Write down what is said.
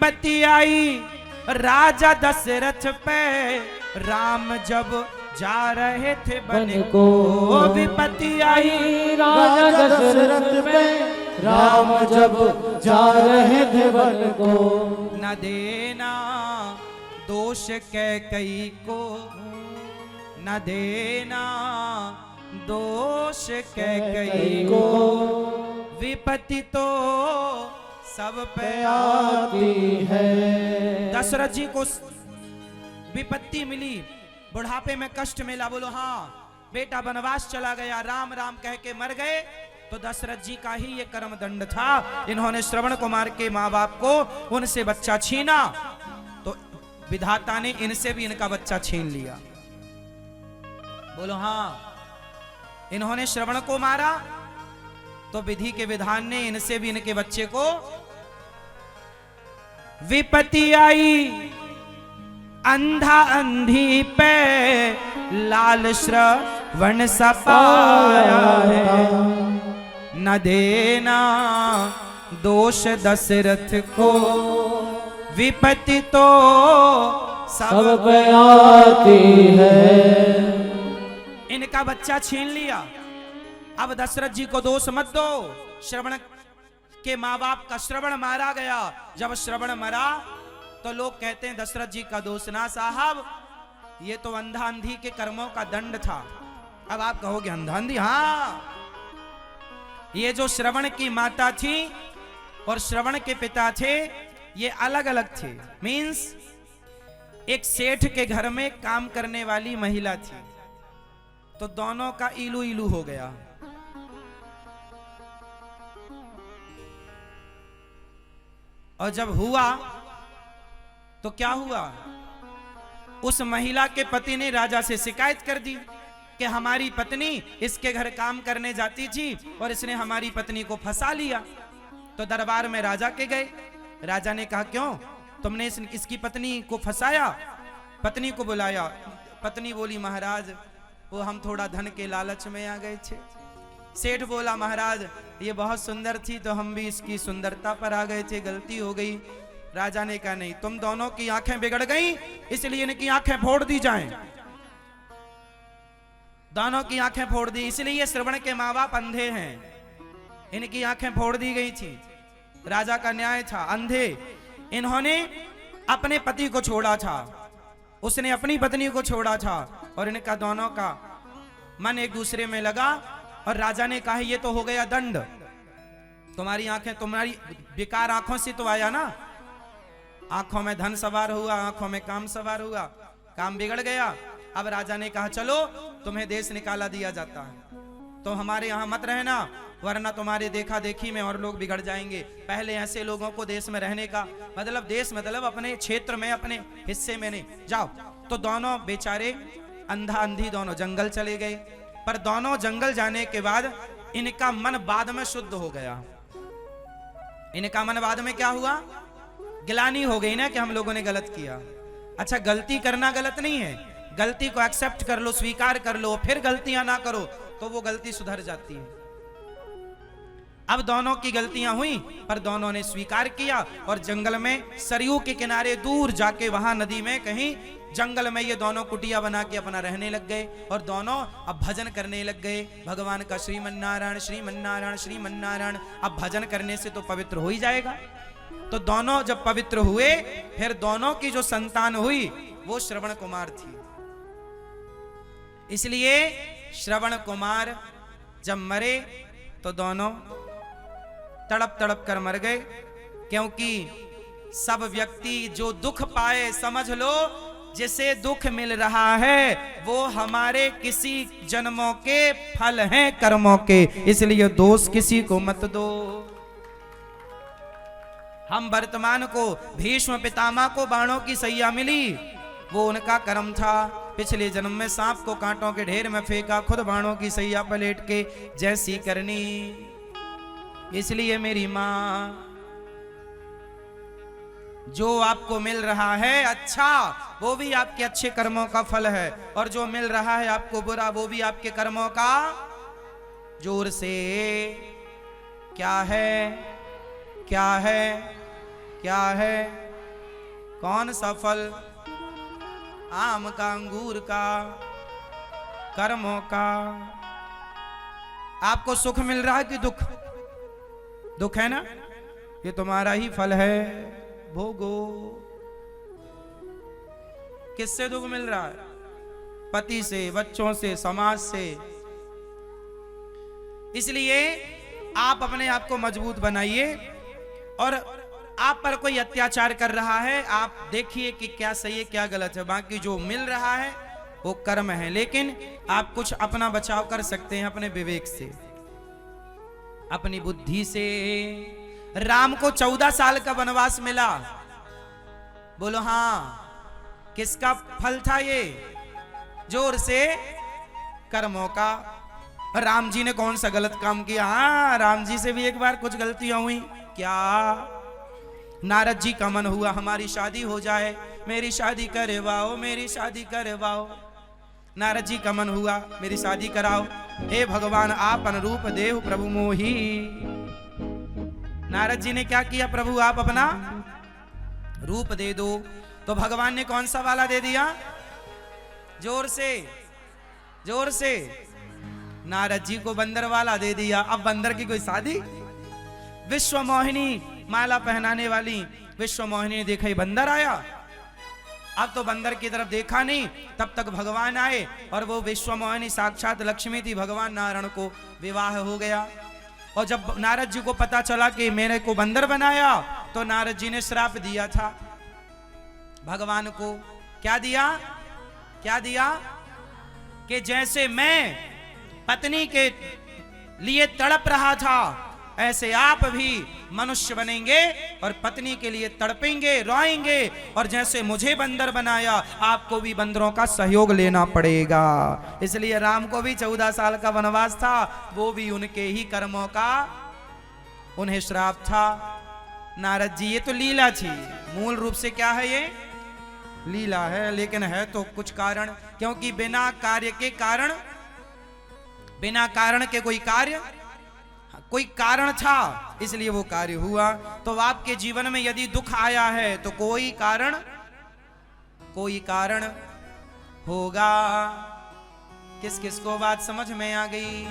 विपत्ति आई राजा दशरथ पे, राम जब जा रहे थे वन को। विपत्ति आई राजा दशरथ पे, राम जब जा रहे थे वन को। न देना दोष कैकई को, न देना दोष कैकई को। विपत्ति तो सब पे आती है। दशरथ जी को विपत्ति मिली, बुढ़ापे में कष्ट मिला। बोलो हाँ, बेटा वनवास चला गया, राम राम कह के मर गए, तो दशरथ जी का ही ये कर्म दंड था। इन्होंने श्रवण कुमार के माँ बाप को उनसे बच्चा छीना, तो विधाता ने इनसे भी इनका बच्चा छीन लिया। बोलो हाँ, इन्होंने श्रवण को मारा, तो विधि के विधान ने इनसे भी इनके बच्चे को। विपत्ति आई अंधा अंधी पे, लाल श्रवण सपाया है। न देना दोष दशरथ को, विपत्ति तो सब पे आती है। इनका बच्चा छीन लिया। अब दशरथ जी को दोष मत दो, श्रवण के माँ बाप का श्रवण मारा गया। जब श्रवण मरा तो लोग कहते हैं दशरथ जी का दोष ना साहब, ये तो अंधा अंधी के कर्मों का दंड था। अब आप कहोगे अंधा अंधी, हाँ, ये जो श्रवण की माता थी और श्रवण के पिता थे, ये अलग अलग थे। मींस एक सेठ के घर में काम करने वाली महिला थी, तो दोनों का इलू इलू हो गया। और जब हुआ तो क्या हुआ, उस महिला के पति ने राजा से शिकायत कर दी कि हमारी पत्नी इसके घर काम करने जाती थी और इसने हमारी पत्नी को फंसा लिया। तो दरबार में राजा के गए। राजा ने कहा क्यों तुमने इसकी पत्नी को फंसाया? पत्नी को बुलाया। पत्नी बोली महाराज वो हम थोड़ा धन के लालच में आ गए थे। सेठ बोला महाराज ये बहुत सुंदर थी तो हम भी इसकी सुंदरता पर आ गए थे, गलती हो गई। राजा ने कहा नहीं, तुम दोनों की आंखें बिगड़ गई इसलिए इनकी आंखें फोड़ दी जाएं। दोनों की आंखें फोड़ दी, इसलिए श्रवण के माँ बाप अंधे हैं, इनकी आंखें फोड़ दी गई थी। राजा का न्याय था। अंधे इन्होंने अपने पति को छोड़ा था, उसने अपनी पत्नी को छोड़ा था, और इनका दोनों का मन एक दूसरे में लगा। और राजा ने कहा ये तो हो गया दंड, तुम्हारी आंखें, तुम्हारी बेकार आंखों से तो आया ना, आंखों में धन सवार हुआ, आंखों में काम सवार हुआ, काम बिगड़ गया। अब राजा ने कहा चलो तुम्हें देश निकाला दिया जाता है, तो हमारे यहाँ मत रहना वरना तुम्हारे देखा देखी में और लोग बिगड़ जाएंगे। पहले ऐसे लोगों को देश में रहने का मतलब, देश मतलब अपने क्षेत्र में अपने हिस्से में नहीं, जाओ। तो दोनों बेचारे अंधा अंधी दोनों जंगल चले गए। पर दोनों जंगल जाने के बाद इनका मन बाद में शुद्ध हो गया। इनका मन बाद में क्या हुआ, गिलानी हो गई ना कि हम लोगों ने गलत किया। अच्छा गलती करना गलत नहीं है, गलती को एक्सेप्ट कर लो, स्वीकार कर लो, फिर गलतियां ना करो तो वो गलती सुधर जाती है। अब दोनों की गलतियां हुई पर दोनों ने स्वीकार किया और जंगल में सरयू के किनारे दूर जाके वहां नदी में कहीं जंगल में ये दोनों कुटिया बना के अपना रहने लग गए। और दोनों अब भजन करने लग गए भगवान का, श्रीमन्नारायण श्रीमन्नारायण श्रीमन्नारायण। अब भजन करने से तो पवित्र हो ही जाएगा। तो दोनों जब पवित्र हुए फिर दोनों की जो संतान हुई वो श्रवण कुमार थी। इसलिए श्रवण कुमार जब मरे तो दोनों तड़प तड़प कर मर गए, क्योंकि सब व्यक्ति जो दुख पाए समझ लो जिसे दुख मिल रहा है वो हमारे किसी जन्मों के फल हैं, कर्मों के। इसलिए दोष किसी को मत दो। हम वर्तमान को भीष्म पितामह को बाणों की सैया मिली, वो उनका कर्म था। पिछले जन्म में सांप को कांटों के ढेर में फेंका, खुद बाणों की सैया पलेट के जैसी करनी। इसलिए मेरी मां जो आपको मिल रहा है अच्छा, वो भी आपके अच्छे कर्मों का फल है, और जो मिल रहा है आपको बुरा वो भी आपके कर्मों का। जोर से क्या है क्या है क्या है कौन सा फल? आम का, अंगूर का, कर्मों का। आपको सुख मिल रहा है कि दुख? दुख है ना, ये तुम्हारा ही फल है, भोगो। किससे दुख मिल रहा है? पति से, बच्चों से, समाज से। इसलिए आप अपने आप को मजबूत बनाइए, और आप पर कोई अत्याचार कर रहा है, आप देखिए कि क्या सही है क्या गलत है। बाकी जो मिल रहा है वो कर्म है, लेकिन आप कुछ अपना बचाव कर सकते हैं अपने विवेक से, अपनी बुद्धि से। राम को 14 साल का वनवास मिला, बोलो हाँ, किसका फल था ये? जोर से, कर्मों का। राम जी ने कौन सा गलत काम किया? हाँ, राम जी से भी एक बार कुछ गलतियां हुई। क्या? नारद जी का मन हुआ हमारी शादी हो जाए, मेरी शादी करवाओ, मेरी शादी करवाओ। नारद जी का मन हुआ मेरी शादी कराओ। हे भगवान, आप अनुरूप देव प्रभु मोही। नारद जी ने क्या किया? प्रभु आप अपना रूप दे दो। तो भगवान ने कौन सा वाला दे दिया? जोर से, जोर से। नारद जी को बंदर वाला दे दिया। अब बंदर की कोई शादी? विश्व मोहिनी माला पहनाने वाली विश्व मोहिनी ने देखा ही बंदर आया। अब तो बंदर की तरफ देखा नहीं, तब तक भगवान आए, और वो विश्व मोहिनी साक्षात लक्ष्मी थी। भगवान नारायण को विवाह हो गया। और जब नारद जी को पता चला कि मेरे को बंदर बनाया, तो नारद जी ने श्राप दिया था भगवान को। क्या दिया? क्या दिया? कि जैसे मैं पत्नी के लिए तड़प रहा था, ऐसे आप भी मनुष्य बनेंगे और पत्नी के लिए तड़पेंगे, रोएंगे। और जैसे मुझे बंदर बनाया, आपको भी बंदरों का सहयोग लेना पड़ेगा। इसलिए राम को भी 14 साल का वनवास था, वो भी उनके ही कर्मों का उन्हें श्राप था। नारद जी, ये तो लीला थी, मूल रूप से क्या है? ये लीला है, लेकिन है तो कुछ कारण। क्योंकि बिना कार्य के कारण, बिना कारण के कोई कार्य, कोई कारण था, इसलिए वो कार्य हुआ। तो आपके जीवन में यदि दुख आया है तो कोई कारण, कोई कारण होगा। किस किस को बात समझ में आ गई?